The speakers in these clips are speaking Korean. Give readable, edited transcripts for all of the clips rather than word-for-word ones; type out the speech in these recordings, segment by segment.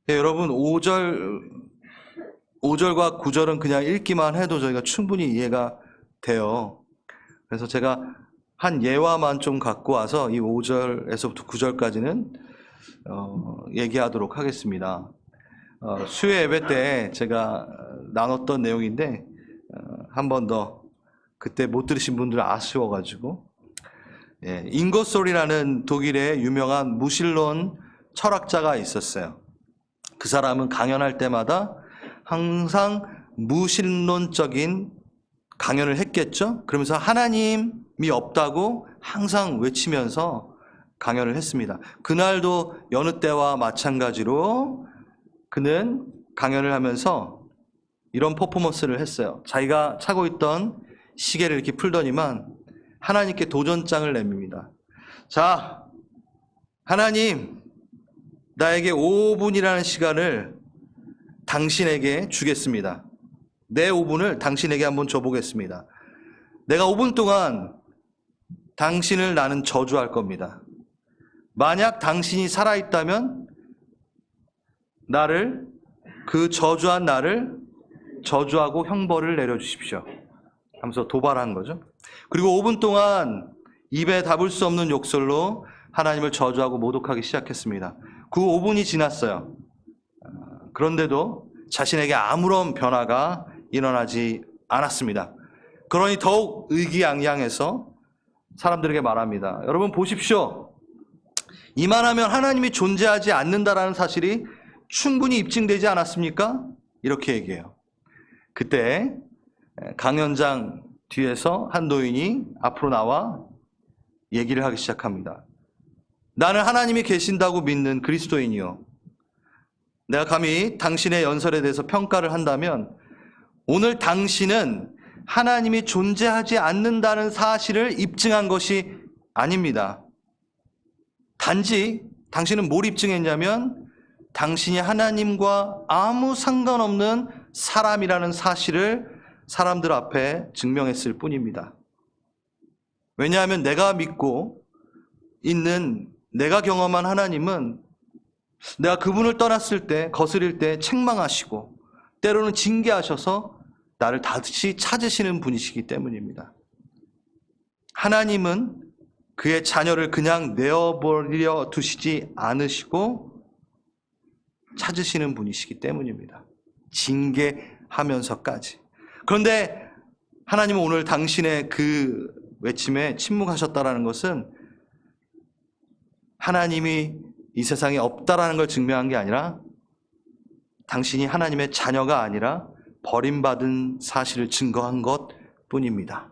네, 여러분 5절과 9절은 그냥 읽기만 해도 저희가 충분히 이해가 돼요. 그래서 제가 한 예화만 좀 갖고 와서 이 5절에서부터 9절까지는 얘기하도록 하겠습니다. 수요 예배 때 제가 나눴던 내용인데 한 번 더 그때 못 들으신 분들 아쉬워가지고, 잉거솔이라는 독일의 유명한 무신론 철학자가 있었어요. 그 사람은 강연할 때마다 항상 무신론적인 강연을 했겠죠. 그러면서 하나님이 없다고 항상 외치면서 강연을 했습니다. 그날도 여느 때와 마찬가지로 그는 강연을 하면서 이런 퍼포먼스를 했어요. 자기가 차고 있던 시계를 이렇게 풀더니만 하나님께 도전장을 내밉니다. 자, 하나님, 나에게 5분이라는 시간을 당신에게 주겠습니다. 내 5분을 당신에게 한번 줘보겠습니다. 내가 5분 동안 당신을 나는 저주할 겁니다. 만약 당신이 살아있다면 그 저주한 나를 저주하고 형벌을 내려주십시오 하면서 도발한 거죠. 그리고 5분 동안 입에 담을 수 없는 욕설로 하나님을 저주하고 모독하기 시작했습니다. 그 5분이 지났어요. 그런데도 자신에게 아무런 변화가 일어나지 않았습니다. 그러니 더욱 의기양양해서 사람들에게 말합니다. 여러분 보십시오. 이만하면 하나님이 존재하지 않는다라는 사실이 충분히 입증되지 않았습니까? 이렇게 얘기해요. 그때 강연장 뒤에서 한 노인이 앞으로 나와 얘기를 하기 시작합니다. 나는 하나님이 계신다고 믿는 그리스도인이요. 내가 감히 당신의 연설에 대해서 평가를 한다면 오늘 당신은 하나님이 존재하지 않는다는 사실을 입증한 것이 아닙니다. 단지 당신은 뭘 입증했냐면 당신이 하나님과 아무 상관없는 사람이라는 사실을 사람들 앞에 증명했을 뿐입니다. 왜냐하면 내가 믿고 있는, 내가 경험한 하나님은 내가 그분을 떠났을 때, 거스릴 때 책망하시고 때로는 징계하셔서 나를 다시 찾으시는 분이시기 때문입니다. 하나님은 그의 자녀를 그냥 내어버려 두시지 않으시고 찾으시는 분이시기 때문입니다. 징계하면서까지. 그런데 하나님은 오늘 당신의 그 외침에 침묵하셨다라는 것은 하나님이 이 세상에 없다라는 걸 증명한 게 아니라 당신이 하나님의 자녀가 아니라 버림받은 사실을 증거한 것 뿐입니다.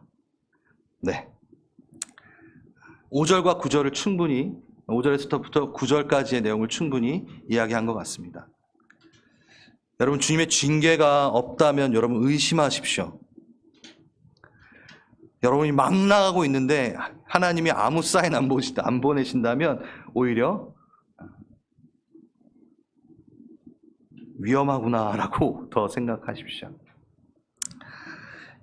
네. 5절과 9절을 충분히, 5절에서부터 9절까지의 내용을 충분히 이야기한 것 같습니다. 여러분, 주님의 징계가 없다면 여러분 의심하십시오. 여러분이 막 나가고 있는데 하나님이 아무 사인 안 보내신다면 오히려 위험하구나라고 더 생각하십시오.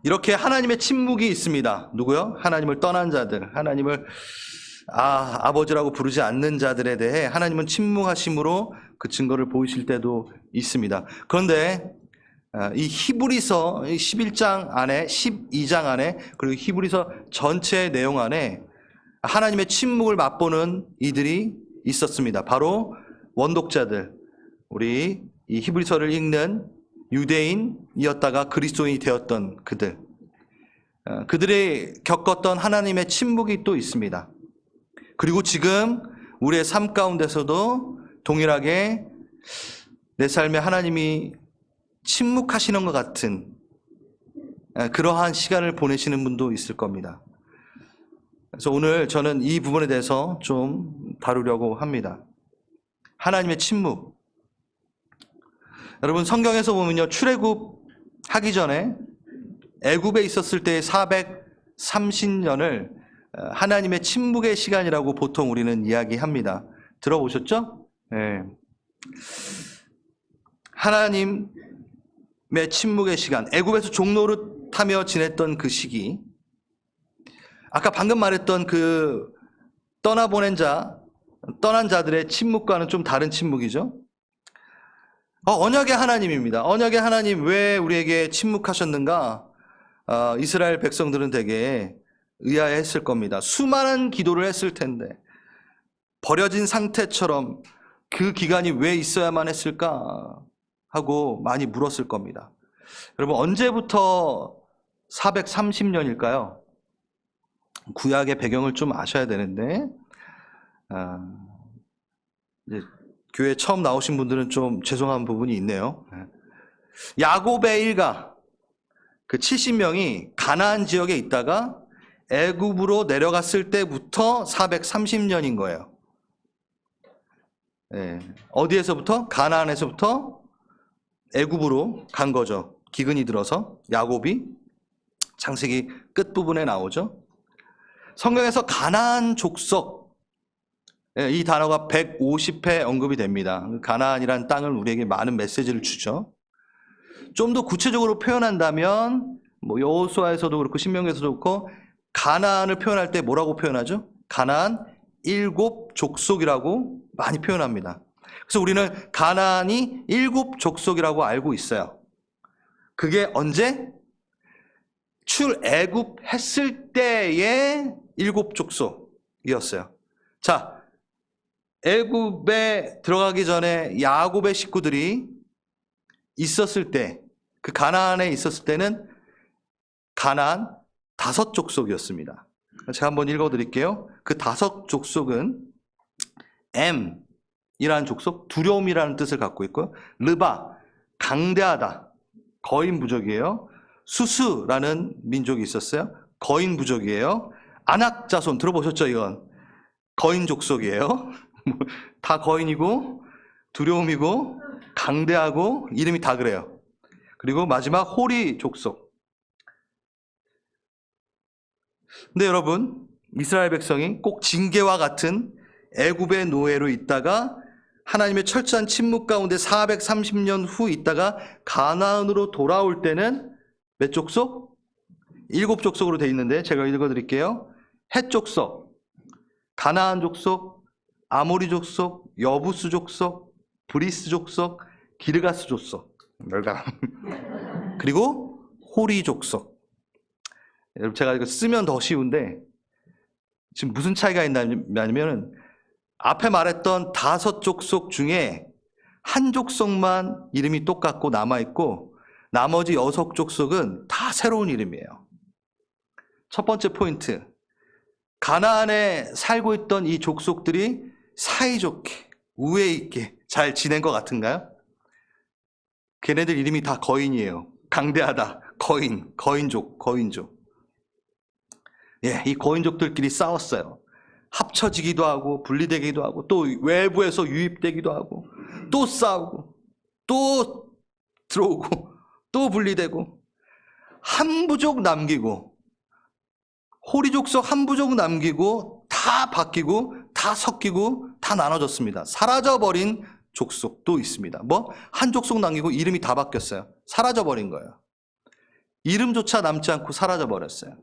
이렇게 하나님의 침묵이 있습니다. 누구요? 하나님을 떠난 자들, 하나님을 아버지라고 부르지 않는 자들에 대해 하나님은 침묵하심으로 그 증거를 보이실 때도 있습니다. 그런데 이 히브리서 11장 안에, 12장 안에, 그리고 히브리서 전체의 내용 안에 하나님의 침묵을 맛보는 이들이 있었습니다. 바로 원독자들, 우리 이 히브리서를 읽는 유대인이었다가 그리스도인이 되었던 그들이 겪었던 하나님의 침묵이 또 있습니다. 그리고 지금 우리의 삶 가운데서도 동일하게 내 삶에 하나님이 침묵하시는 것 같은 그러한 시간을 보내시는 분도 있을 겁니다. 그래서 오늘 저는 이 부분에 대해서 좀 다루려고 합니다. 하나님의 침묵. 여러분, 성경에서 보면요, 출애굽 하기 전에 애굽에 있었을 때의 430년을 하나님의 침묵의 시간이라고 보통 우리는 이야기합니다. 들어보셨죠? 네. 하나님의 침묵의 시간, 애굽에서 종노릇하며 지냈던 그 시기, 아까 방금 말했던 그 떠난 자들의 침묵과는 좀 다른 침묵이죠. 언약의 하나님입니다. 언약의 하나님 왜 우리에게 침묵하셨는가? 이스라엘 백성들은 되게 의아해했을 겁니다. 수많은 기도를 했을 텐데 버려진 상태처럼 그 기간이 왜 있어야만 했을까 하고 많이 물었을 겁니다. 여러분, 언제부터 430년일까요? 구약의 배경을 좀 아셔야 되는데 이제 교회 처음 나오신 분들은 좀 죄송한 부분이 있네요. 야곱의 일가 그 70명이 가나안 지역에 있다가 애굽으로 내려갔을 때부터 430년인 거예요. 어디에서부터? 가나안에서부터 애굽으로 간 거죠. 기근이 들어서 야곱이 창세기 끝부분에 나오죠. 성경에서 가나안 족속, 이 단어가 150회 언급이 됩니다. 가나안이란 땅은 우리에게 많은 메시지를 주죠. 좀 더 구체적으로 표현한다면 여호수아에서도 그렇고 신명기에서도 그렇고 가나안을 표현할 때 뭐라고 표현하죠? 가나안 7족속이라고 많이 표현합니다. 그래서 우리는 가나안이 7족속이라고 알고 있어요. 그게 언제? 출애굽했을 때의 7족속이었어요. 자, 애굽에 들어가기 전에 야곱의 식구들이 있었을 때, 그 가나안에 있었을 때는 가나안 5족속이었습니다. 제가 한번 읽어드릴게요. 그 5족속은 M이라는 족속, 두려움이라는 뜻을 갖고 있고요. 르바, 강대하다, 거인 부족이에요. 수스라는 민족이 있었어요. 거인 부족이에요. 아낙 자손 들어보셨죠? 이건 거인 족속이에요. 다 거인이고 두려움이고 강대하고 이름이 다 그래요. 그리고 마지막 호리 족속. 근데 여러분, 이스라엘 백성이 꼭 징계와 같은 애굽의 노예로 있다가 하나님의 철저한 침묵 가운데 430년 후 있다가 가나안으로 돌아올 때는 몇 족속? 7족속으로 되어 있는데 제가 읽어드릴게요. 헷 족속, 가나안 족속, 아모리 족속, 여부스 족속, 브리스 족속, 기르가스 족속, 그리고 호리 족속. 여러분, 제가 이거 쓰면 더 쉬운데 지금 무슨 차이가 있냐면 앞에 말했던 5족속 중에 한 족속만 이름이 똑같고 남아있고 나머지 6족속은 다 새로운 이름이에요. 첫 번째 포인트, 가나안에 살고 있던 이 족속들이 사이좋게 우애 있게 잘 지낸 것 같은가요? 걔네들 이름이 다 거인이에요. 강대하다, 거인, 거인족. 이 거인족들끼리 싸웠어요. 합쳐지기도 하고 분리되기도 하고 또 외부에서 유입되기도 하고 또 싸우고 또 들어오고 또 분리되고 한 부족 남기고 호리족속 한 부족 남기고 다 바뀌고 다 섞이고 다 나눠졌습니다. 사라져버린 족속도 있습니다. 한 족속 남기고 이름이 다 바뀌었어요. 사라져버린 거예요. 이름조차 남지 않고 사라져버렸어요.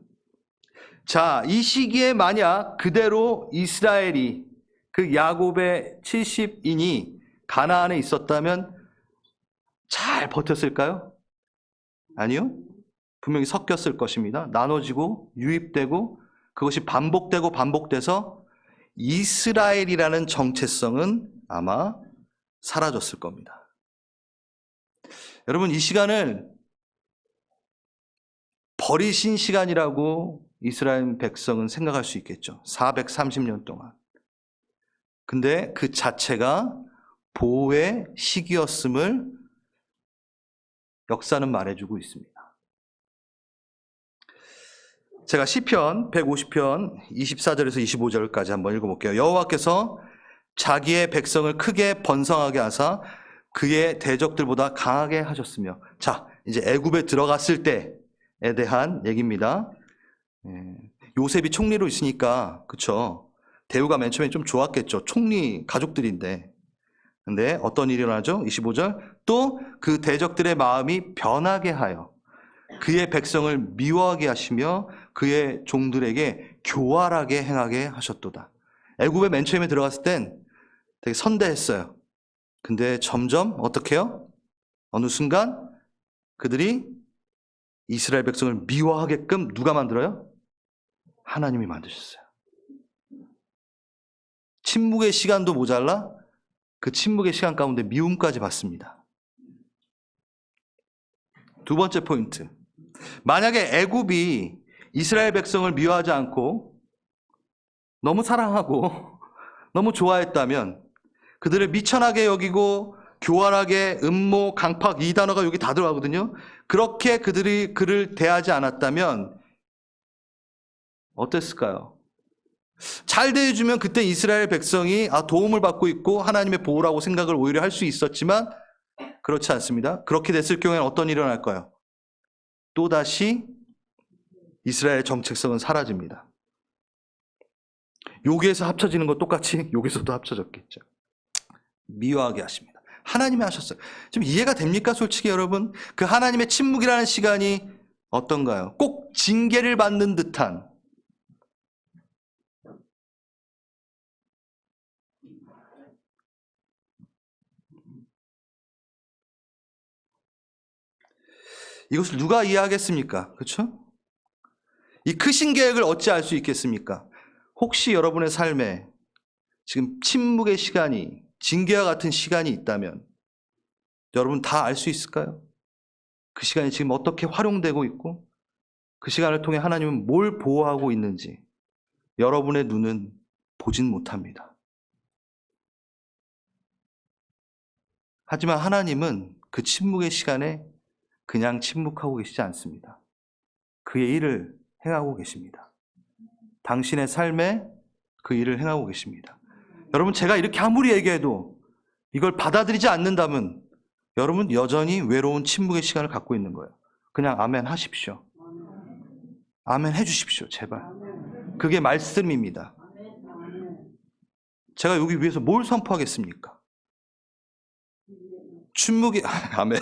자, 이 시기에 만약 그대로 이스라엘이 그 야곱의 70인이 가나안에 있었다면 잘 버텼을까요? 아니요. 분명히 섞였을 것입니다. 나눠지고 유입되고 그것이 반복되고 반복돼서 이스라엘이라는 정체성은 아마 사라졌을 겁니다. 여러분, 이 시간을 버리신 시간이라고 이스라엘 백성은 생각할 수 있겠죠. 430년 동안. 근데 그 자체가 보호의 시기였음을 역사는 말해주고 있습니다. 제가 시편 150편 24절에서 25절까지 한번 읽어볼게요. 여호와께서 자기의 백성을 크게 번성하게 하사 그의 대적들보다 강하게 하셨으며, 자, 이제 애굽에 들어갔을 때에 대한 얘기입니다. 요셉이 총리로 있으니까, 그쵸, 대우가 맨 처음에 좀 좋았겠죠. 총리 가족들인데. 근데 어떤 일이 일어나죠? 25절. 또 그 대적들의 마음이 변하게 하여 그의 백성을 미워하게 하시며 그의 종들에게 교활하게 행하게 하셨도다. 애굽에 맨 처음에 들어갔을 땐 되게 선대했어요. 근데 점점 어떻게 해요? 어느 순간 그들이 이스라엘 백성을 미워하게끔 누가 만들어요? 하나님이 만드셨어요. 침묵의 시간도 모자라 그 침묵의 시간 가운데 미움까지 받습니다. 두 번째 포인트. 만약에 애굽이 이스라엘 백성을 미워하지 않고 너무 사랑하고 너무 좋아했다면, 그들을 미천하게 여기고 교활하게, 음모, 강팍, 이 단어가 여기 다 들어가거든요. 그렇게 그들이 그를 대하지 않았다면 어땠을까요? 잘 대해주면 그때 이스라엘 백성이 도움을 받고 있고 하나님의 보호라고 생각을 오히려 할 수 있었지만 그렇지 않습니다. 그렇게 됐을 경우에는 어떤 일이 일어날까요? 또다시 이스라엘의 정체성은 사라집니다. 여기에서 합쳐지는 거 똑같이 여기서도 합쳐졌겠죠. 미워하게 하십니다. 하나님이 하셨어요. 좀 이해가 됩니까? 솔직히 여러분, 그 하나님의 침묵이라는 시간이 어떤가요? 꼭 징계를 받는 듯한, 이것을 누가 이해하겠습니까? 그렇죠? 이 크신 계획을 어찌 알 수 있겠습니까? 혹시 여러분의 삶에 지금 침묵의 시간이, 징계와 같은 시간이 있다면 여러분 다 알 수 있을까요? 그 시간이 지금 어떻게 활용되고 있고 그 시간을 통해 하나님은 뭘 보호하고 있는지 여러분의 눈은 보진 못합니다. 하지만 하나님은 그 침묵의 시간에 그냥 침묵하고 계시지 않습니다. 그의 일을 행하고 계십니다. 당신의 삶에 그 일을 행하고 계십니다. 여러분, 제가 이렇게 아무리 얘기해도 이걸 받아들이지 않는다면 여러분 여전히 외로운 침묵의 시간을 갖고 있는 거예요. 그냥 아멘 하십시오. 아멘 해주십시오. 제발. 그게 말씀입니다. 제가 여기 위해서 뭘 선포하겠습니까? 침묵의 아멘.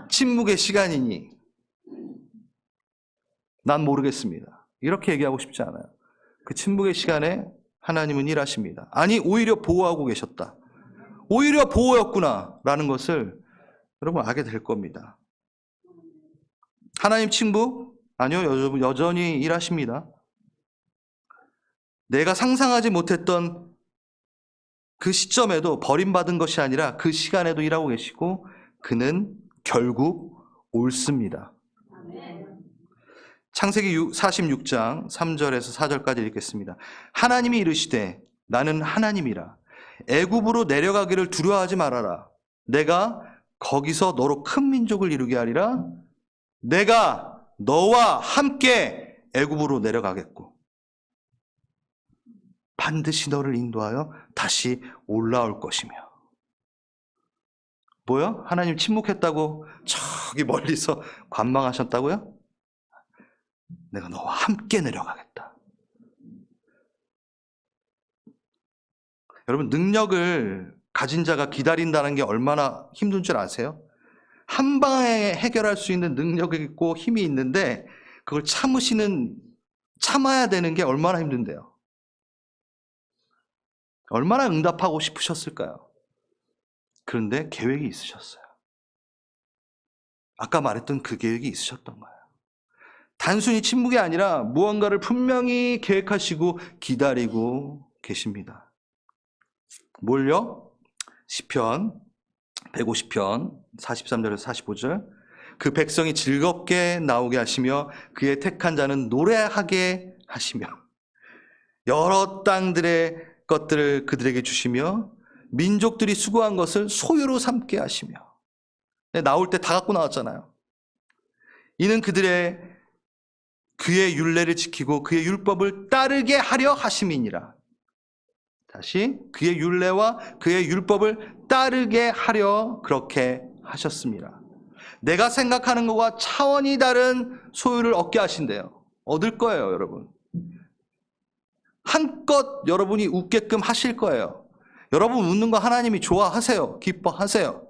침묵의 시간이니 난 모르겠습니다. 이렇게 얘기하고 싶지 않아요. 그 침묵의 시간에 하나님은 일하십니다. 아니, 오히려 보호하고 계셨다. 오히려 보호였구나 라는 것을 여러분 알게 될 겁니다. 하나님 침묵? 아니요, 여전히 일하십니다. 내가 상상하지 못했던 그 시점에도 버림받은 것이 아니라 그 시간에도 일하고 계시고 그는 결국 옳습니다. 창세기 46장 3절에서 4절까지 읽겠습니다. 하나님이 이르시되 나는 하나님이라. 애굽으로 내려가기를 두려워하지 말아라. 내가 거기서 너로 큰 민족을 이루게 하리라. 내가 너와 함께 애굽으로 내려가겠고 반드시 너를 인도하여 다시 올라올 것이며. 뭐요? 하나님 침묵했다고 저기 멀리서 관망하셨다고요? 내가 너와 함께 내려가겠다. 여러분, 능력을 가진 자가 기다린다는 게 얼마나 힘든 줄 아세요? 한 방에 해결할 수 있는 능력이 있고 힘이 있는데 그걸 참아야 되는 게 얼마나 힘든데요. 얼마나 응답하고 싶으셨을까요? 그런데 계획이 있으셨어요. 아까 말했던 그 계획이 있으셨던 거예요. 단순히 침묵이 아니라 무언가를 분명히 계획하시고 기다리고 계십니다. 뭘요? 시편 150편 43절에서 45절. 그 백성이 즐겁게 나오게 하시며 그의 택한 자는 노래하게 하시며 여러 땅들의 것들을 그들에게 주시며 민족들이 수고한 것을 소유로 삼게 하시며. 나올 때 다 갖고 나왔잖아요. 이는 그의 율례를 지키고 그의 율법을 따르게 하려 하심이니라. 다시, 그의 율례와 그의 율법을 따르게 하려 그렇게 하셨습니다. 내가 생각하는 것과 차원이 다른 소유를 얻게 하신대요. 얻을 거예요, 여러분. 한껏 여러분이 웃게끔 하실 거예요. 여러분 웃는 거 하나님이 좋아하세요. 기뻐하세요.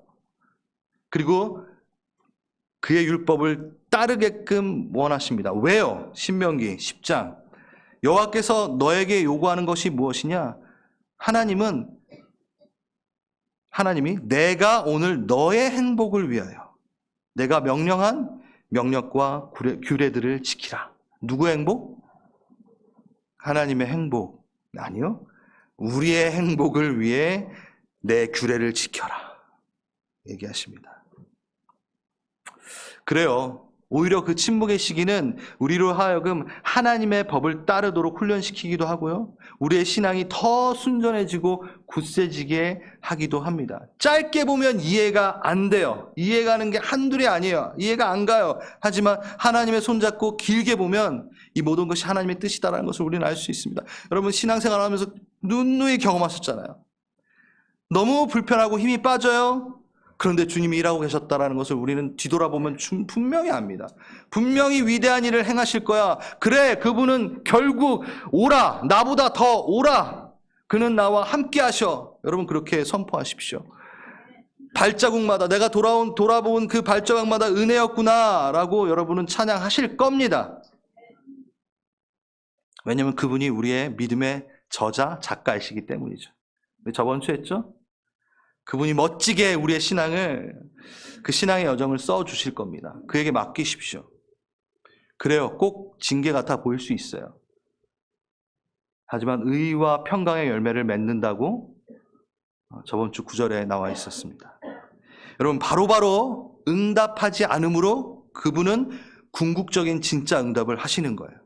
그리고 그의 율법을 따르게끔 원하십니다. 왜요? 신명기 10장. 여호와께서 너에게 요구하는 것이 무엇이냐? 하나님은 하나님이 내가 오늘 너의 행복을 위하여 내가 명령한 명령과 규례들을 지키라. 누구의 행복? 하나님의 행복. 아니요. 우리의 행복을 위해 내 규례를 지켜라. 얘기하십니다. 그래요. 오히려 그 침묵의 시기는 우리로 하여금 하나님의 법을 따르도록 훈련시키기도 하고요. 우리의 신앙이 더 순전해지고 굳세지게 하기도 합니다. 짧게 보면 이해가 안 돼요. 이해가는 게 한둘이 아니에요. 이해가 안 가요. 하지만 하나님의 손잡고 길게 보면 이 모든 것이 하나님의 뜻이다라는 것을 우리는 알 수 있습니다. 여러분 신앙생활을 하면서 누누이 경험하셨잖아요. 너무 불편하고 힘이 빠져요. 그런데 주님이 일하고 계셨다는 것을 우리는 뒤돌아보면 분명히 압니다. 분명히 위대한 일을 행하실 거야. 그래, 그분은 결국 오라, 나보다 더 오라. 그는 나와 함께 하셔. 여러분 그렇게 선포하십시오. 발자국마다 내가 돌아본 그 발자국마다 은혜였구나라고 여러분은 찬양하실 겁니다. 왜냐하면 그분이 우리의 믿음의 저자, 작가이시기 때문이죠. 저번 주에 했죠? 그분이 멋지게 우리의 신앙을, 그 신앙의 여정을 써주실 겁니다. 그에게 맡기십시오. 그래요. 꼭 징계 같아 보일 수 있어요. 하지만 의와 평강의 열매를 맺는다고 저번 주 9절에 나와 있었습니다. 여러분 바로바로 응답하지 않으므로 그분은 궁극적인 진짜 응답을 하시는 거예요.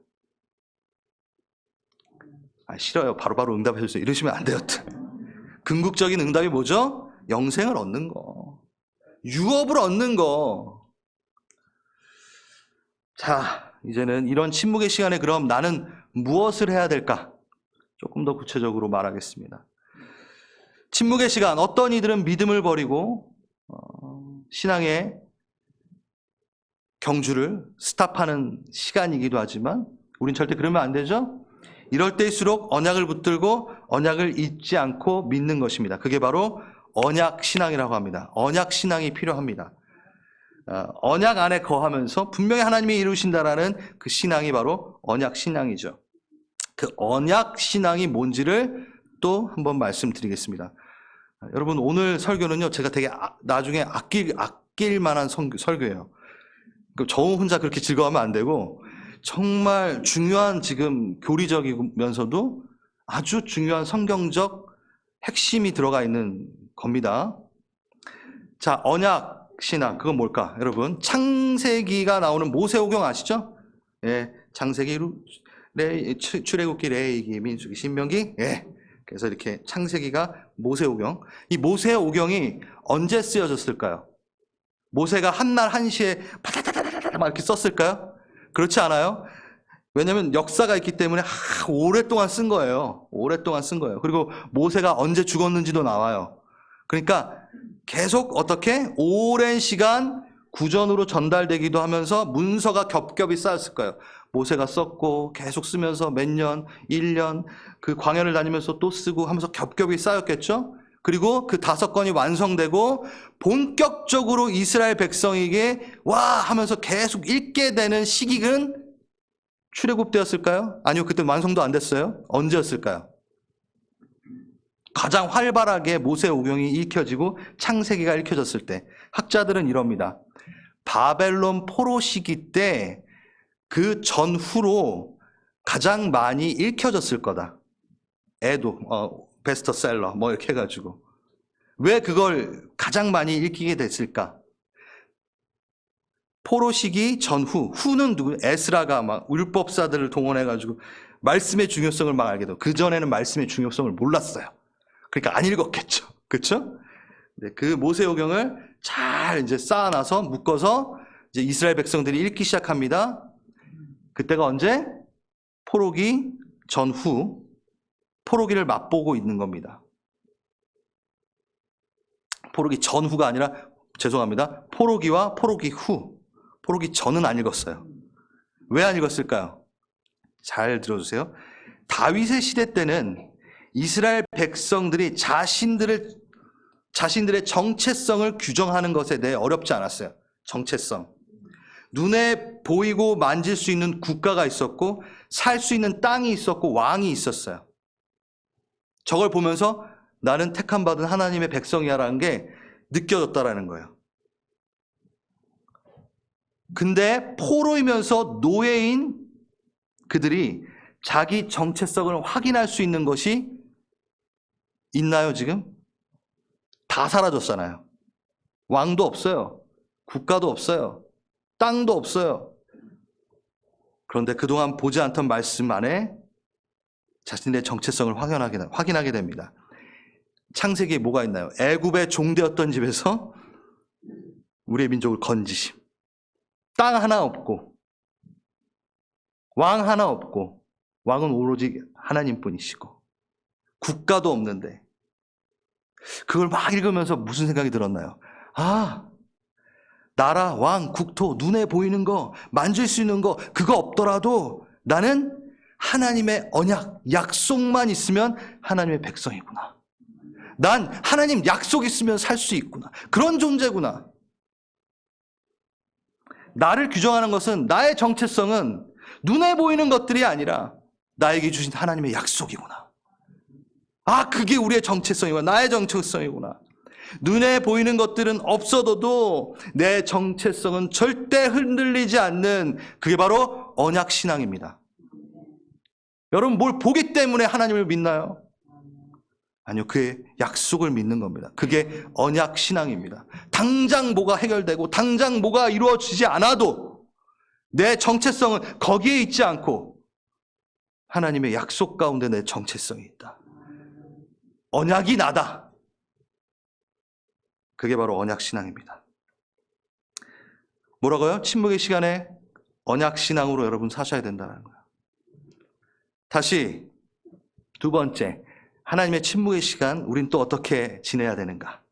싫어요. 바로바로 응답해 주세요. 이러시면 안 돼요. 궁극적인 응답이 뭐죠? 영생을 얻는 거. 유업을 얻는 거. 자, 이제는 이런 침묵의 시간에 그럼 나는 무엇을 해야 될까? 조금 더 구체적으로 말하겠습니다. 침묵의 시간, 어떤 이들은 믿음을 버리고 신앙의 경주를 스탑하는 시간이기도 하지만 우린 절대 그러면 안 되죠? 이럴 때일수록 언약을 붙들고 언약을 잊지 않고 믿는 것입니다. 그게 바로 언약 신앙이라고 합니다. 언약 신앙이 필요합니다. 언약 안에 거하면서 분명히 하나님이 이루신다라는 그 신앙이 바로 언약 신앙이죠. 그 언약 신앙이 뭔지를 또 한번 말씀드리겠습니다. 여러분 오늘 설교는요 제가 되게 나중에 아낄 만한 설교예요. 저 혼자 그렇게 즐거워하면 안 되고 정말 중요한 지금 교리적이면서도 아주 중요한 성경적 핵심이 들어가 있는 겁니다. 자, 언약 신앙 그건 뭘까? 여러분 창세기가 나오는 모세오경 아시죠? 예, 창세기, 출애굽기, 레위기, 민수기, 신명기. 예. 그래서 이렇게 창세기가 모세오경. 이 모세오경이 언제 쓰여졌을까요? 모세가 한날 한시에 막 이렇게 썼을까요? 그렇지 않아요? 왜냐하면 역사가 있기 때문에 오랫동안 쓴 거예요. 오랫동안 쓴 거예요. 그리고 모세가 언제 죽었는지도 나와요. 그러니까 계속 어떻게 오랜 시간 구전으로 전달되기도 하면서 문서가 겹겹이 쌓였을 거예요. 모세가 썼고 계속 쓰면서 몇 년, 1년 그 광야를 다니면서 또 쓰고 하면서 겹겹이 쌓였겠죠. 그리고 그 5권이 완성되고 본격적으로 이스라엘 백성에게 와 하면서 계속 읽게 되는 시기는 출애굽 때였을까요? 아니요, 그때 완성도 안 됐어요. 언제였을까요? 가장 활발하게 모세오경이 읽혀지고 창세기가 읽혀졌을 때. 학자들은 이럽니다. 바벨론 포로 시기 때 그 전후로 가장 많이 읽혀졌을 거다. 베스트셀러 뭐 이렇게 해가지고. 왜 그걸 가장 많이 읽히게 됐을까? 포로 시기 전후, 후는 누구? 에스라가 막 율법사들을 동원해가지고 말씀의 중요성을 막 알게 되고, 그전에는 말씀의 중요성을 몰랐어요. 그러니까 안 읽었겠죠. 그렇죠? 그 모세오경을 잘 이제 쌓아놔서 묶어서 이제 이스라엘 백성들이 읽기 시작합니다. 그때가 언제? 포로기 전후, 포로기를 맛보고 있는 겁니다. 포로기 전후가 아니라, 죄송합니다. 포로기와 포로기 후. 포로기 전은 안 읽었어요. 왜 안 읽었을까요? 잘 들어주세요. 다윗의 시대 때는 이스라엘 백성들이 자신들의 정체성을 규정하는 것에 대해 어렵지 않았어요. 정체성. 눈에 보이고 만질 수 있는 국가가 있었고 살 수 있는 땅이 있었고 왕이 있었어요. 저걸 보면서 나는 택함받은 하나님의 백성이야라는 게 느껴졌다라는 거예요. 근데 포로이면서 노예인 그들이 자기 정체성을 확인할 수 있는 것이 있나요, 지금? 다 사라졌잖아요. 왕도 없어요. 국가도 없어요. 땅도 없어요. 그런데 그동안 보지 않던 말씀 안에 자신의 정체성을 확인하게 됩니다. 창세기에 뭐가 있나요? 애굽의 종되었던 집에서 우리의 민족을 건지심. 땅 하나 없고 왕 하나 없고 왕은 오로지 하나님뿐이시고 국가도 없는데 그걸 막 읽으면서 무슨 생각이 들었나요? 아, 나라, 왕, 국토, 눈에 보이는 거, 만질 수 있는 거 그거 없더라도 나는 하나님의 언약, 약속만 있으면 하나님의 백성이구나. 난 하나님 약속 있으면 살 수 있구나. 그런 존재구나. 나를 규정하는 것은 나의 정체성은 눈에 보이는 것들이 아니라 나에게 주신 하나님의 약속이구나. 아, 그게 우리의 정체성이구나. 나의 정체성이구나. 눈에 보이는 것들은 없어도 내 정체성은 절대 흔들리지 않는 그게 바로 언약신앙입니다. 여러분 뭘 보기 때문에 하나님을 믿나요? 아니요, 그의 약속을 믿는 겁니다. 그게 언약신앙입니다. 당장 뭐가 해결되고 당장 뭐가 이루어지지 않아도 내 정체성은 거기에 있지 않고 하나님의 약속 가운데 내 정체성이 있다. 언약이 나다. 그게 바로 언약신앙입니다. 뭐라고요? 침묵의 시간에 언약신앙으로 여러분 사셔야 된다는 거예요. 다시 두 번째, 하나님의 침묵의 시간, 우린 또 어떻게 지내야 되는가?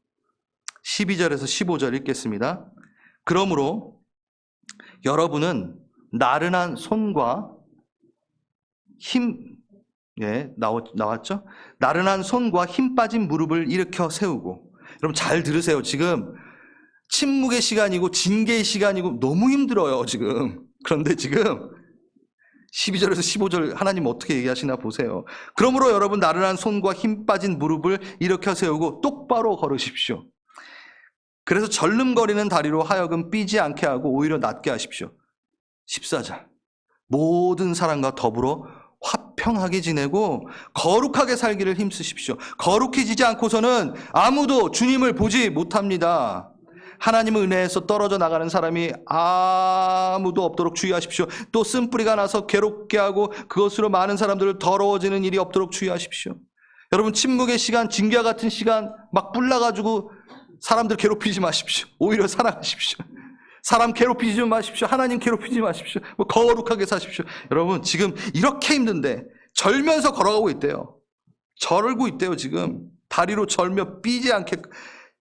12절에서 15절 읽겠습니다. 그러므로 여러분은 나른한 손과 나왔죠? 나른한 손과 힘 빠진 무릎을 일으켜 세우고. 여러분 잘 들으세요. 지금 침묵의 시간이고 징계의 시간이고 너무 힘들어요, 지금. 그런데 지금 12절에서 15절 하나님 어떻게 얘기하시나 보세요. 그러므로 여러분 나른한 손과 힘 빠진 무릎을 일으켜 세우고 똑바로 걸으십시오. 그래서 절름거리는 다리로 하여금 삐지 않게 하고 오히려 낫게 하십시오. 14절 모든 사람과 더불어 화평하게 지내고 거룩하게 살기를 힘쓰십시오. 거룩해지지 않고서는 아무도 주님을 보지 못합니다. 하나님의 은혜에서 떨어져 나가는 사람이 아무도 없도록 주의하십시오. 또 쓴뿌리가 나서 괴롭게 하고 그것으로 많은 사람들을 더러워지는 일이 없도록 주의하십시오. 여러분 침묵의 시간, 징계와 같은 시간 막 불나가지고 사람들 괴롭히지 마십시오. 오히려 사랑하십시오. 사람 괴롭히지 마십시오. 하나님 괴롭히지 마십시오. 거룩하게 사십시오. 여러분 지금 이렇게 힘든데 절면서 걸어가고 있대요. 절고 있대요. 지금 다리로 절며 삐지 않게.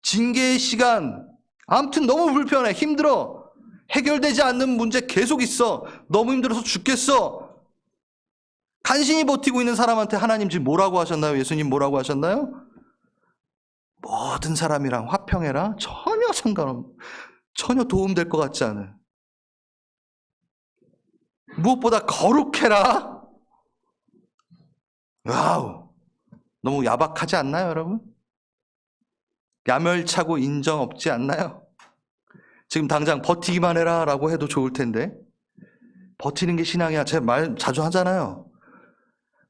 징계의 시간, 아무튼 너무 불편해. 힘들어. 해결되지 않는 문제 계속 있어. 너무 힘들어서 죽겠어. 간신히 버티고 있는 사람한테 하나님 지금 뭐라고 하셨나요? 예수님 뭐라고 하셨나요? 모든 사람이랑 화평해라. 전혀 상관없는, 전혀 도움될 것 같지 않은. 무엇보다 거룩해라. 와우, 너무 야박하지 않나요, 여러분? 야멸차고 인정 없지 않나요? 지금 당장 버티기만 해라 라고 해도 좋을 텐데, 버티는 게 신앙이야. 제가 말 자주 하잖아요.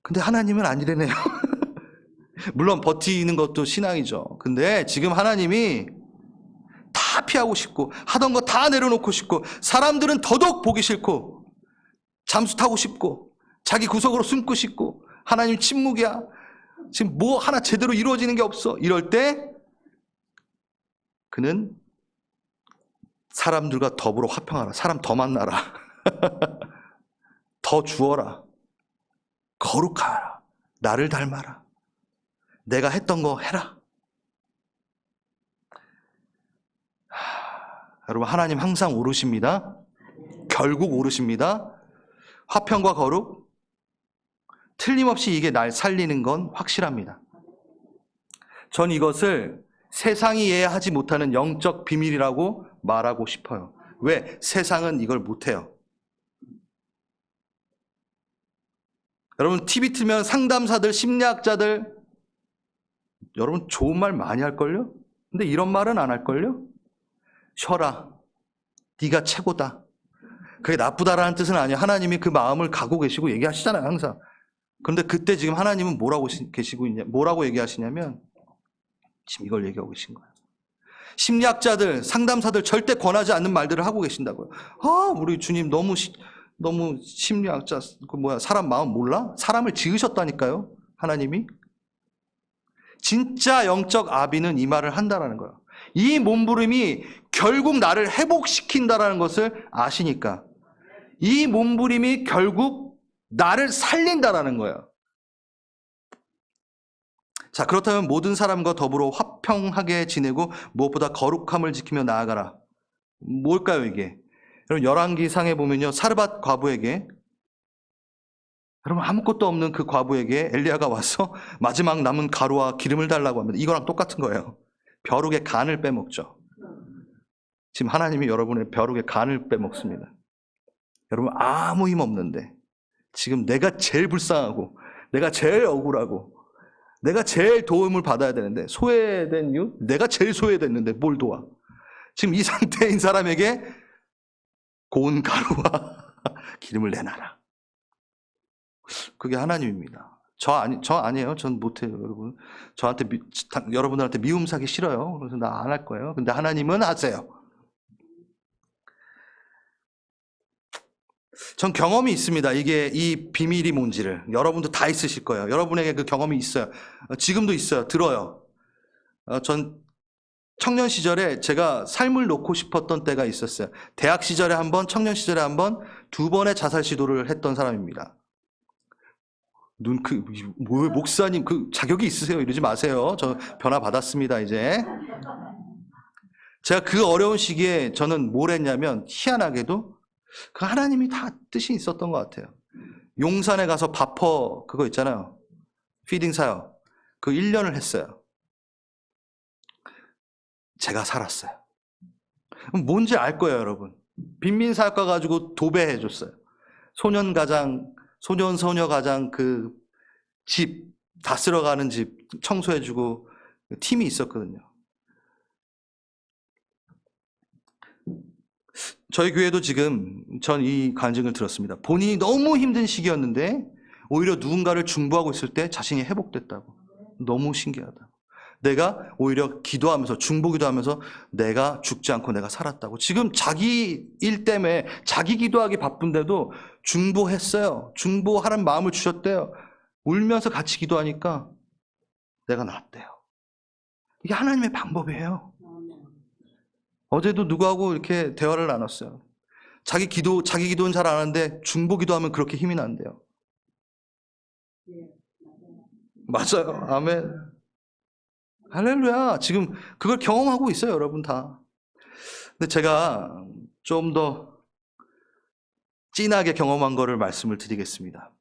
근데 하나님은 아니래네요. 물론 버티는 것도 신앙이죠. 근데 지금 하나님이 다 피하고 싶고 하던 거 다 내려놓고 싶고 사람들은 더더욱 보기 싫고 잠수 타고 싶고 자기 구석으로 숨고 싶고 하나님 침묵이야. 지금 뭐 하나 제대로 이루어지는 게 없어. 이럴 때 그는 사람들과 더불어 화평하라. 사람 더 만나라. 더 주어라. 거룩하라. 나를 닮아라. 내가 했던 거 해라. 여러분 하나님 항상 오르십니다. 결국 오르십니다. 화평과 거룩 틀림없이 이게 날 살리는 건 확실합니다. 전 이것을 세상이 이해하지 못하는 영적 비밀이라고 말하고 싶어요. 왜? 세상은 이걸 못해요. 여러분 TV 틀면 상담사들, 심리학자들 여러분 좋은 말 많이 할걸요? 근데 이런 말은 안 할걸요? 쉬어라. 네가 최고다. 그게 나쁘다라는 뜻은 아니에요. 하나님이 그 마음을 갖고 계시고 얘기하시잖아요, 항상. 그런데 그때 지금 하나님은 뭐라고 얘기하시냐면 지금 이걸 얘기하고 계신 거예요. 심리학자들, 상담사들 절대 권하지 않는 말들을 하고 계신다고요. 우리 주님 너무 심리학자, 사람 마음 몰라? 사람을 지으셨다니까요, 하나님이. 진짜 영적 아비는 이 말을 한다라는 거예요. 이 몸부림이 결국 나를 회복시킨다라는 것을 아시니까. 이 몸부림이 결국 나를 살린다라는 거예요. 자, 그렇다면 모든 사람과 더불어 화평하게 지내고 무엇보다 거룩함을 지키며 나아가라. 뭘까요, 이게? 여러분, 열왕기상에 보면요, 사르밧 과부에게, 여러분, 아무것도 없는 그 과부에게 엘리야가 와서 마지막 남은 가루와 기름을 달라고 합니다. 이거랑 똑같은 거예요. 벼룩의 간을 빼먹죠. 지금 하나님이 여러분의 벼룩의 간을 빼먹습니다. 여러분, 아무 힘 없는데 지금 내가 제일 불쌍하고 내가 제일 억울하고 내가 제일 도움을 받아야 되는데, 소외된 이유? 내가 제일 소외됐는데 뭘 도와? 지금 이 상태인 사람에게 고운 가루와 기름을 내놔라. 그게 하나님입니다. 저 아니에요. 전 못해요, 여러분. 여러분들한테 미움 사기 싫어요. 그래서 나 안 할 거예요. 근데 하나님은 하세요. 전 경험이 있습니다. 이게 이 비밀이 뭔지를. 여러분도 다 있으실 거예요. 여러분에게 그 경험이 있어요. 지금도 있어요. 들어요. 전 청년 시절에 제가 삶을 놓고 싶었던 때가 있었어요. 대학 시절에 한 번, 청년 시절에 한 번, 두 번의 자살 시도를 했던 사람입니다. 목사님, 자격이 있으세요? 이러지 마세요. 저 변화 받았습니다, 이제. 제가 그 어려운 시기에 저는 뭘 했냐면, 희한하게도 그 하나님이 다 뜻이 있었던 것 같아요. 용산에 가서 바퍼 그거 있잖아요. 피딩 사역. 그 1년을 했어요. 제가 살았어요. 뭔지 알 거예요, 여러분. 빈민 사역가 가지고 도배해 줬어요. 소녀 가장 그 집 다 쓸어가는 집 청소해 주고 팀이 있었거든요. 저희 교회도 지금 전 이 간증을 들었습니다. 본인이 너무 힘든 시기였는데 오히려 누군가를 중보하고 있을 때 자신이 회복됐다고. 너무 신기하다. 내가 오히려 기도하면서, 중보 기도하면서 내가 죽지 않고 내가 살았다고. 지금 자기 일 때문에 자기 기도하기 바쁜데도 중보했어요. 중보하라는 마음을 주셨대요. 울면서 같이 기도하니까 내가 낫대요. 이게 하나님의 방법이에요. 어제도 누구하고 이렇게 대화를 나눴어요. 자기 기도는 잘 안 하는데 중보 기도하면 그렇게 힘이 난대요. 맞아요. 아멘. 할렐루야. 지금 그걸 경험하고 있어요, 여러분 다. 근데 제가 좀 더 진하게 경험한 거를 말씀을 드리겠습니다.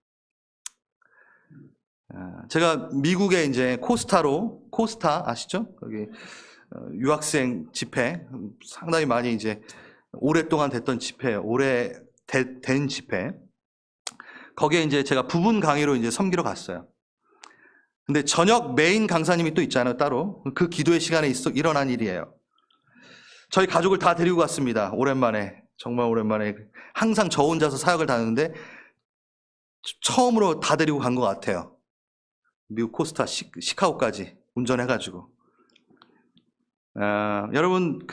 제가 미국에 이제 코스타 아시죠? 거기 유학생 집회, 상당히 많이 이제 오랫동안 됐던 집회, 된 집회. 거기에 이제 제가 부분 강의로 이제 섬기러 갔어요. 근데 저녁 메인 강사님이 또 있잖아요, 따로. 그 기도의 시간에 일어난 일이에요. 저희 가족을 다 데리고 갔습니다. 오랜만에. 정말 오랜만에. 항상 저 혼자서 사역을 다녔는데 처음으로 다 데리고 간 것 같아요. 미국 코스타 시카고까지 운전해가지고. 여러분,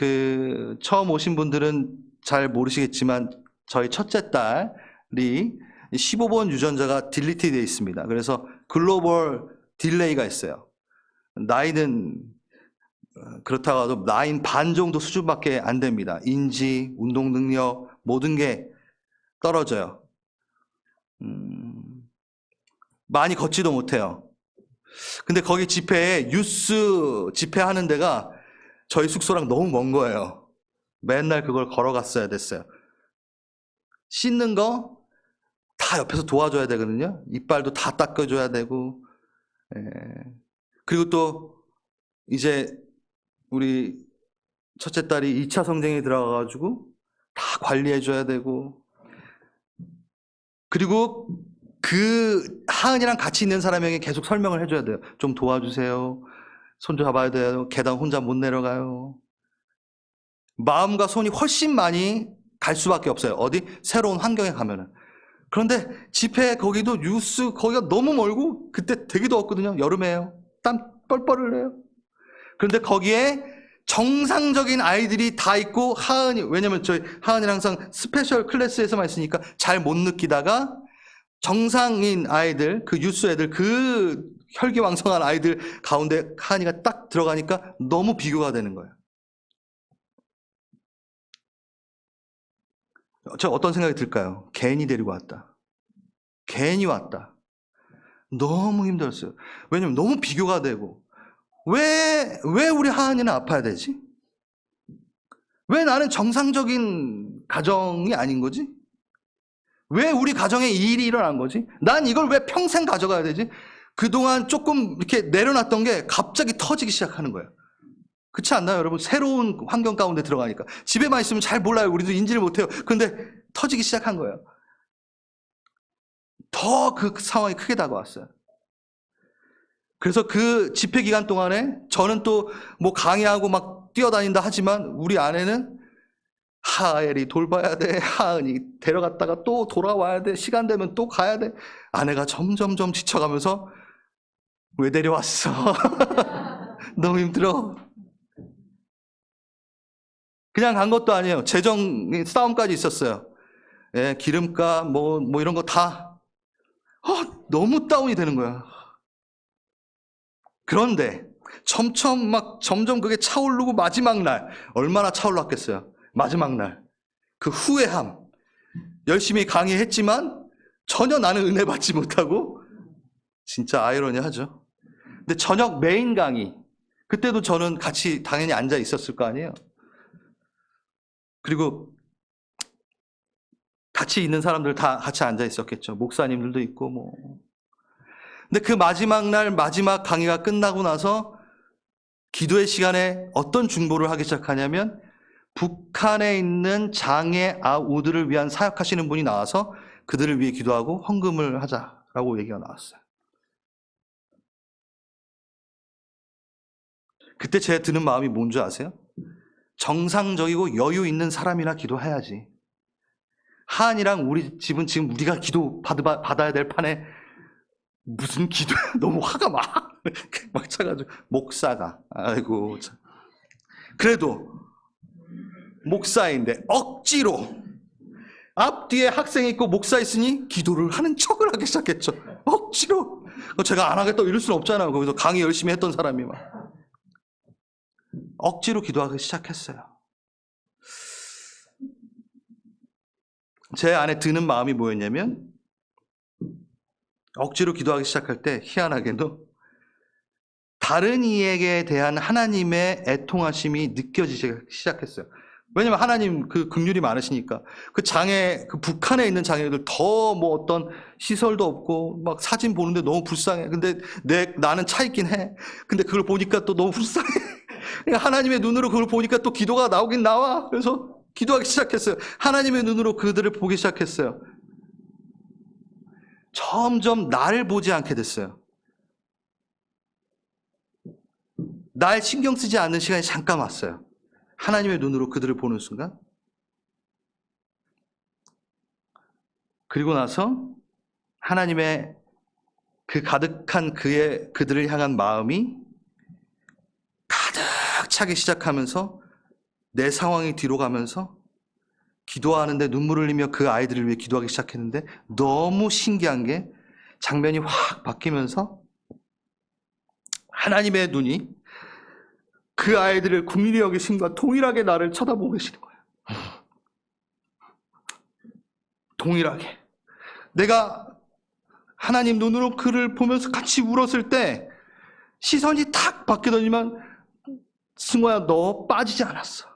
처음 오신 분들은 잘 모르시겠지만 저희 첫째 딸이 15번 유전자가 딜리트 되어 있습니다. 그래서 글로벌 딜레이가 있어요. 나이는 그렇다고 해도 나인 반 정도 수준밖에 안 됩니다. 인지, 운동 능력, 모든 게 떨어져요. 많이 걷지도 못해요. 근데 거기 유스 집회하는 데가 저희 숙소랑 너무 먼 거예요. 맨날 그걸 걸어갔어야 됐어요. 씻는 거 다 옆에서 도와줘야 되거든요. 이빨도 다 닦아줘야 되고. 그리고 또 이제 우리 첫째 딸이 2차 성징에 들어가가지고 다 관리해줘야 되고. 그리고 그 하은이랑 같이 있는 사람에게 계속 설명을 해줘야 돼요. 좀 도와주세요. 손 잡아야 돼요. 계단 혼자 못 내려가요. 마음과 손이 훨씬 많이 갈 수밖에 없어요. 어디? 새로운 환경에 가면은. 그런데 집회 거기도 뉴스 거기가 너무 멀고 그때 되게 더웠거든요. 여름에요. 땀 뻘뻘 흘려요. 그런데 거기에 정상적인 아이들이 다 있고 하은이, 왜냐면 저희 하은이는 항상 스페셜 클래스에서만 있으니까 잘 못 느끼다가 정상인 아이들, 그 유스 애들, 그 혈기왕성한 아이들 가운데 하은이가 딱 들어가니까 너무 비교가 되는 거예요. 저 어떤 생각이 들까요? 괜히 데리고 왔다. 괜히 왔다. 너무 힘들었어요. 왜냐면 너무 비교가 되고. 왜 우리 하은이는 아파야 되지? 왜 나는 정상적인 가정이 아닌 거지? 왜 우리 가정에 이 일이 일어난 거지? 난 이걸 왜 평생 가져가야 되지? 그동안 조금 이렇게 내려놨던 게 갑자기 터지기 시작하는 거예요. 그렇지 않나요, 여러분? 새로운 환경 가운데 들어가니까. 집에만 있으면 잘 몰라요. 우리도 인지를 못해요. 근데 터지기 시작한 거예요. 더 그 상황이 크게 다가왔어요. 그래서 그 집회 기간 동안에 저는 또 뭐 강의하고 막 뛰어다닌다 하지만 우리 아내는 하엘이 돌봐야 돼. 하은이 데려갔다가 또 돌아와야 돼. 시간 되면 또 가야 돼. 아내가 점점점 지쳐가면서 왜 데려왔어? 너무 힘들어. 그냥 간 것도 아니에요. 재정 싸움까지 있었어요. 예, 기름값 뭐 이런 거 다 너무 다운이 되는 거야. 그런데 점점 그게 차오르고 마지막 날 얼마나 차올랐겠어요. 마지막 날 그 후회함. 열심히 강의했지만 전혀 나는 은혜 받지 못하고 진짜 아이러니하죠. 근데 저녁 메인 강의 그때도 저는 같이 당연히 앉아 있었을 거 아니에요. 그리고 같이 있는 사람들 다 같이 앉아 있었겠죠. 목사님들도 있고 뭐. 근데 그 마지막 날 마지막 강의가 끝나고 나서 기도의 시간에 어떤 중보를 하기 시작하냐면 북한에 있는 장애 아우들을 위한 사역하시는 분이 나와서 그들을 위해 기도하고 헌금을 하자라고 얘기가 나왔어요. 그때 제 드는 마음이 뭔지 아세요? 정상적이고 여유 있는 사람이나 기도해야지. 하은이랑 우리 집은 지금 우리가 기도 받아야 될 판에 무슨 기도야. 너무 화가 막 차가지고 목사가 아이고 참. 그래도 목사인데 억지로 앞뒤에 학생이 있고 목사 있으니 기도를 하는 척을 하기 시작했죠. 억지로. 제가 안 하겠다고 이럴 수는 없잖아요. 거기서 강의 열심히 했던 사람이 막 억지로 기도하기 시작했어요. 제 안에 드는 마음이 뭐였냐면 억지로 기도하기 시작할 때 희한하게도 다른 이에게 대한 하나님의 애통하심이 느껴지기 시작했어요. 왜냐면 하나님 그 긍휼이 많으시니까. 그 북한에 있는 장애들 더 뭐 어떤 시설도 없고 막 사진 보는데 너무 불쌍해. 근데 나는 차 있긴 해. 근데 그걸 보니까 또 너무 불쌍해. 하나님의 눈으로 그걸 보니까 또 기도가 나오긴 나와. 그래서 기도하기 시작했어요. 하나님의 눈으로 그들을 보기 시작했어요. 점점 나를 보지 않게 됐어요. 날 신경 쓰지 않는 시간이 잠깐 왔어요. 하나님의 눈으로 그들을 보는 순간. 그리고 나서 하나님의 그 가득한 그들을 향한 마음이 가득 차기 시작하면서 내 상황이 뒤로 가면서 기도하는데 눈물을 흘리며 그 아이들을 위해 기도하기 시작했는데 너무 신기한 게 장면이 확 바뀌면서 하나님의 눈이 그 아이들을 긍휼히 여기심과 동일하게 나를 쳐다보고 계시는 거예요. 동일하게. 내가 하나님 눈으로 그를 보면서 같이 울었을 때 시선이 탁 바뀌더니만 승호야 너 빠지지 않았어.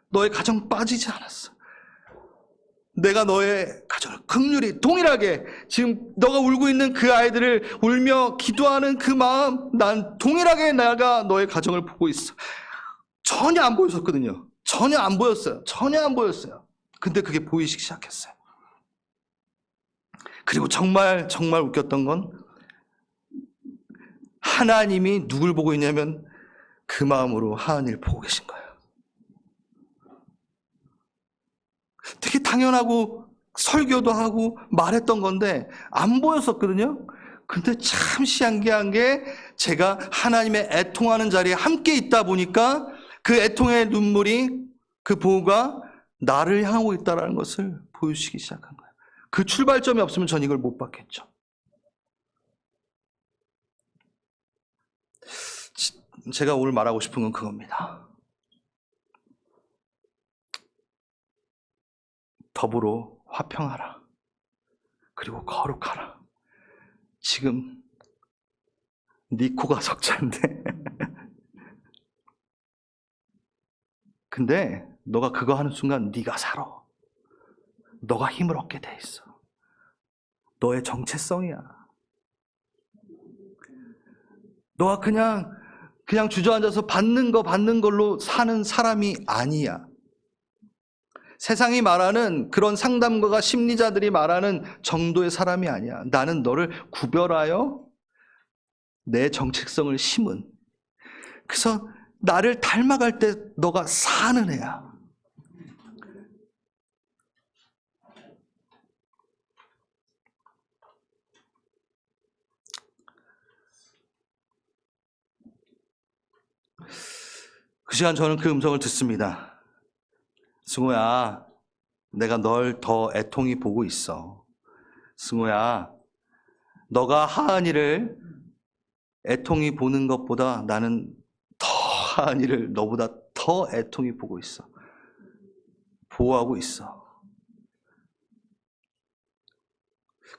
너의 가정 빠지지 않았어. 내가 너의 가정을 긍휼히 동일하게 지금 너가 울고 있는 그 아이들을 울며 기도하는 그 마음 난 동일하게 내가 너의 가정을 보고 있어. 전혀 안 보였었거든요. 전혀 안 보였어요. 전혀 안 보였어요. 근데 그게 보이기 시작했어요. 그리고 정말 웃겼던 건 하나님이 누굴 보고 있냐면 그 마음으로 하은이를 보고 계신 거예요. 되게 당연하고 설교도 하고 말했던 건데 안 보였었거든요. 근데 참 신기한 게 제가 하나님의 애통하는 자리에 함께 있다 보니까 그 애통의 눈물이, 그 보호가 나를 향하고 있다는 것을 보여주시기 시작한 거예요. 그 출발점이 없으면 전 이걸 못 봤겠죠. 제가 오늘 말하고 싶은 건 그겁니다. 더불어 화평하라. 그리고 거룩하라. 지금 네 코가 석자인데 근데 너가 그거 하는 순간 네가 살아. 너가 힘을 얻게 돼 있어. 너의 정체성이야. 너가 그냥 주저앉아서 받는 걸로 사는 사람이 아니야. 세상이 말하는 그런 상담가가, 심리자들이 말하는 정도의 사람이 아니야. 나는 너를 구별하여 내 정체성을 심은, 그래서 나를 닮아갈 때 너가 사는 애야. 그 시간 저는 그 음성을 듣습니다. 승호야, 내가 널 더 애통히 보고 있어. 승호야, 너가 하은이를 애통히 보는 것보다 나는 더 하은이를 너보다 더 애통히 보고 있어. 보호하고 있어.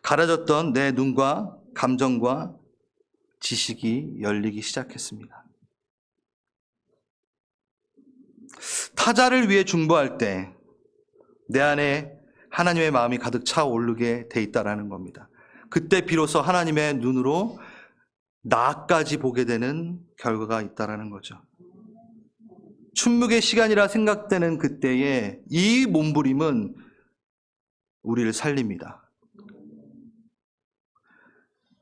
가려졌던 내 눈과 감정과 지식이 열리기 시작했습니다. 타자를 위해 중보할 때 내 안에 하나님의 마음이 가득 차오르게 돼 있다라는 겁니다. 그때 비로소 하나님의 눈으로 나까지 보게 되는 결과가 있다라는 거죠. 춘묵의 시간이라 생각되는 그때에 이 몸부림은 우리를 살립니다.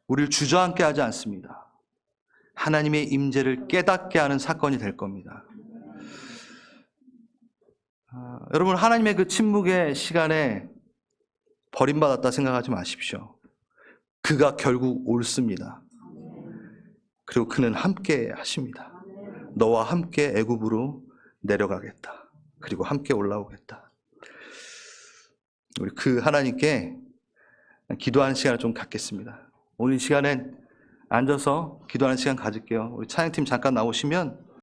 우리를 주저앉게 하지 않습니다. 하나님의 임재를 깨닫게 하는 사건이 될 겁니다. 여러분, 하나님의 그 침묵의 시간에 버림받았다 생각하지 마십시오. 그가 결국 옳습니다. 그리고 그는 함께 하십니다. 너와 함께 애굽으로 내려가겠다. 그리고 함께 올라오겠다. 우리 그 하나님께 기도하는 시간을 좀 갖겠습니다. 오늘 이 시간엔 앉아서 기도하는 시간 가질게요. 우리 찬양팀 잠깐 나오시면